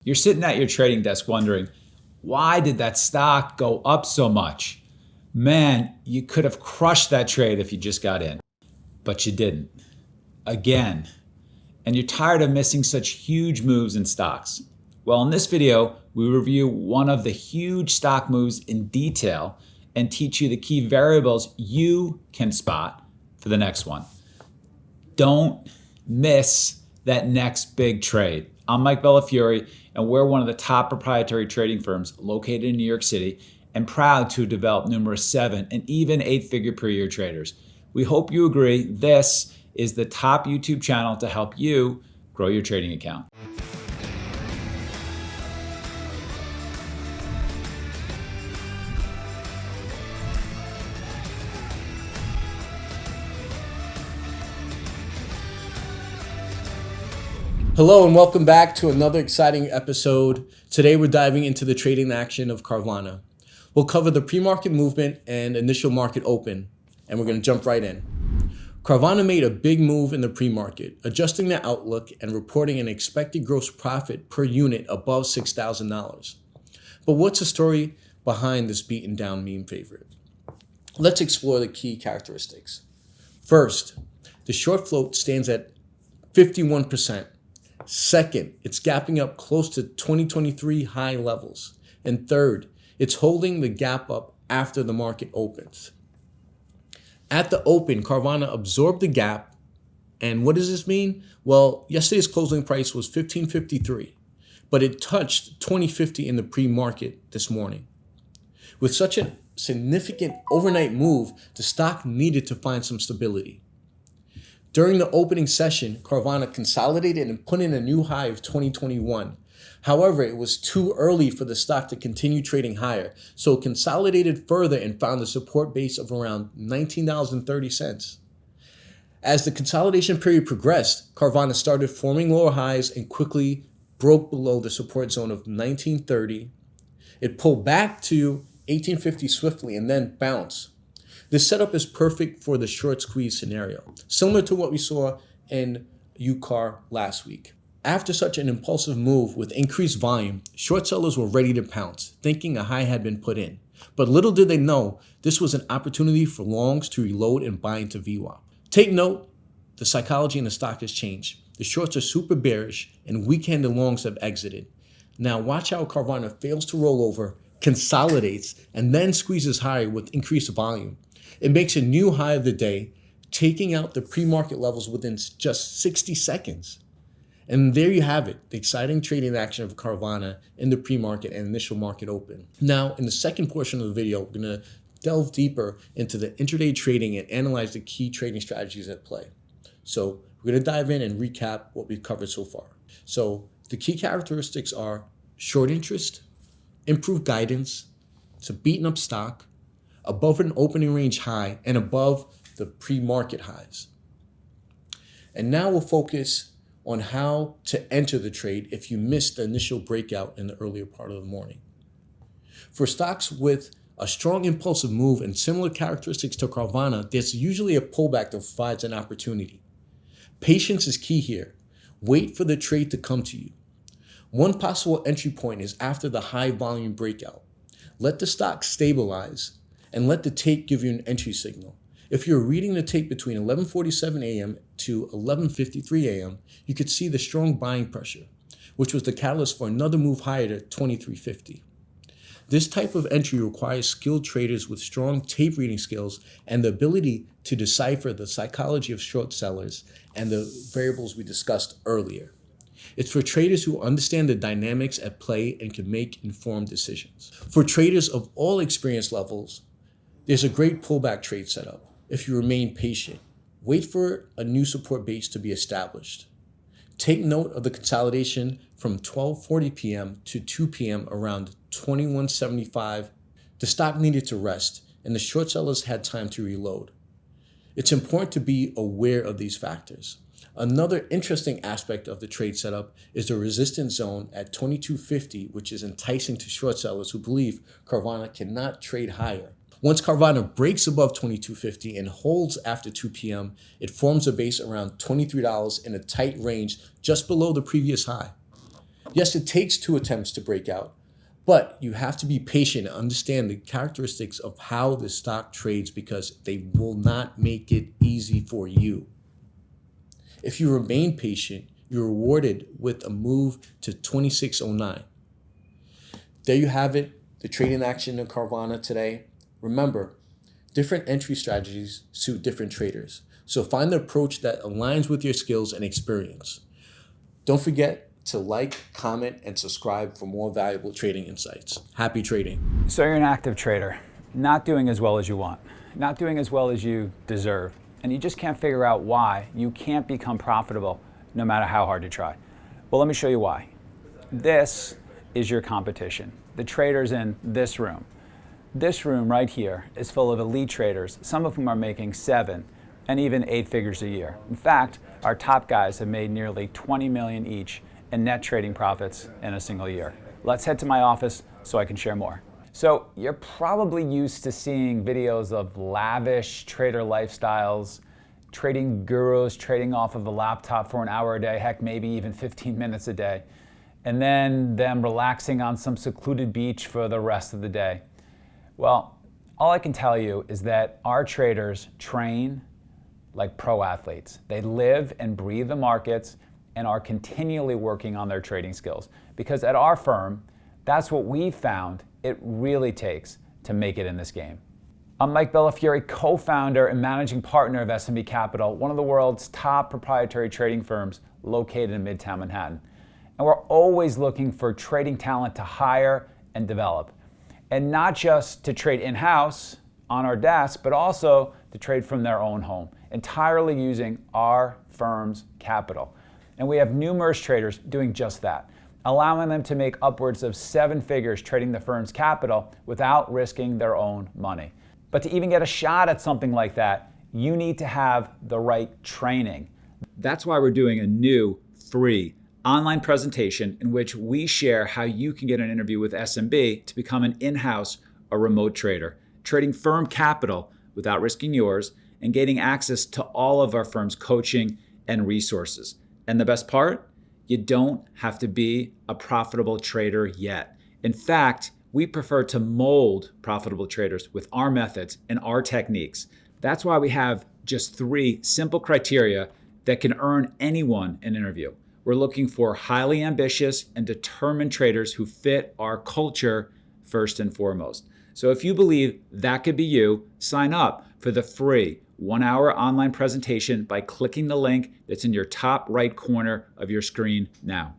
You're sitting at your trading desk wondering, why did that stock go up so much? Man, you could have crushed that trade if you just got in, but you didn't. Again. And you're tired of missing such huge moves in stocks. Well, in this video, we review one of the huge stock moves in detail and teach you the key variables you can spot for the next one. Don't miss that next big trade. I'm Mike Bellafiore, and we're one of the top proprietary trading firms located in New York City and proud to develop numerous 7 and even 8-figure per year traders. We hope you agree this is the top YouTube channel to help you grow your trading account. Hello and welcome back to another exciting episode. Today we're diving into the trading action of Carvana. We'll cover the pre-market movement and initial market open, and we're going to jump right in. Carvana made a big move in the pre-market, adjusting their outlook and reporting an expected gross profit per unit above $6,000. But what's the story behind this beaten down meme favorite? Let's explore the key characteristics. First, the short float stands at 51%. Second, it's gapping up close to 2023 high levels. And third, it's holding the gap up after the market opens. At the open, Carvana absorbed the gap. And what does this mean? Well, yesterday's closing price was $15.53, but it touched $20.50 in the pre-market this morning. With such a significant overnight move, the stock needed to find some stability. During the opening session, Carvana consolidated and put in a new high of 2021. However, it was too early for the stock to continue trading higher, so it consolidated further and found a support base of around $19.30. As the consolidation period progressed, Carvana started forming lower highs and quickly broke below the support zone of $19.30. It pulled back to $18.50 swiftly and then bounced. This setup is perfect for the short squeeze scenario, similar to what we saw in UCAR last week. After such an impulsive move with increased volume, short sellers were ready to pounce, thinking a high had been put in. But little did they know, this was an opportunity for longs to reload and buy into VWAP. Take note, the psychology in the stock has changed. The shorts are super bearish and weak-handed longs have exited. Now watch how Carvana fails to roll over, consolidates, and then squeezes higher with increased volume. It makes a new high of the day, taking out the pre-market levels within just 60 seconds. And there you have it, the exciting trading action of Carvana in the pre-market and initial market open. Now, in the second portion of the video, we're going to delve deeper into the intraday trading and analyze the key trading strategies at play. So we're going to dive in and recap what we've covered so far. So the key characteristics are short interest, improved guidance, it's a beaten up stock, above an opening range high, and above the pre-market highs. And now we'll focus on how to enter the trade if you missed the initial breakout in the earlier part of the morning. For stocks with a strong impulsive move and similar characteristics to Carvana, there's usually a pullback that provides an opportunity. Patience is key here. Wait for the trade to come to you. One possible entry point is after the high volume breakout. Let the stock stabilize and let the tape give you an entry signal. If you're reading the tape between 11:47 a.m. to 11:53 a.m., you could see the strong buying pressure, which was the catalyst for another move higher to 23.50. This type of entry requires skilled traders with strong tape reading skills and the ability to decipher the psychology of short sellers and the variables we discussed earlier. It's for traders who understand the dynamics at play and can make informed decisions. For traders of all experience levels, there's a great pullback trade setup. If you remain patient, wait for a new support base to be established. Take note of the consolidation from 12:40 p.m. to 2 p.m. around 21.75. The stock needed to rest, and the short sellers had time to reload. It's important to be aware of these factors. Another interesting aspect of the trade setup is the resistance zone at 22.50, which is enticing to short sellers who believe Carvana cannot trade higher. Once Carvana breaks above $22.50 and holds after 2 p.m., it forms a base around $23 in a tight range just below the previous high. Yes, it takes 2 attempts to break out, but you have to be patient and understand the characteristics of how the stock trades because they will not make it easy for you. If you remain patient, you're rewarded with a move to 2609. There you have it, the trading action in Carvana today. Remember, different entry strategies suit different traders. So find the approach that aligns with your skills and experience. Don't forget to like, comment, and subscribe for more valuable trading insights. Happy trading. So you're an active trader, not doing as well as you want, not doing as well as you deserve, and you just can't figure out why you can't become profitable no matter how hard you try. Well, let me show you why. This is your competition. The traders in this room. This room right here is full of elite traders, some of whom are making 7 and even 8 figures a year. In fact, our top guys have made nearly 20 million each in net trading profits in a single year. Let's head to my office so I can share more. So you're probably used to seeing videos of lavish trader lifestyles, trading gurus trading off of a laptop for an hour a day, heck, maybe even 15 minutes a day, and then them relaxing on some secluded beach for the rest of the day. Well, all I can tell you is that our traders train like pro athletes. They live and breathe the markets and are continually working on their trading skills. Because at our firm, that's what we've found it really takes to make it in this game. I'm Mike Bellafiore, co-founder and managing partner of S&B Capital, one of the world's top proprietary trading firms located in Midtown Manhattan. And we're always looking for trading talent to hire and develop. And not just to trade in-house on our desk, but also to trade from their own home, entirely using our firm's capital. And we have numerous traders doing just that, allowing them to make upwards of 7 figures trading the firm's capital without risking their own money. But to even get a shot at something like that, you need to have the right training. That's why we're doing a new free online presentation in which we share how you can get an interview with SMB to become an in-house or remote trader, trading firm capital without risking yours and gaining access to all of our firm's coaching and resources. And the best part, you don't have to be a profitable trader yet. In fact, we prefer to mold profitable traders with our methods and our techniques. That's why we have just 3 simple criteria that can earn anyone an interview. We're looking for highly ambitious and determined traders who fit our culture first and foremost. So if you believe that could be you, sign up for the free 1-hour online presentation by clicking the link that's in your top right corner of your screen now.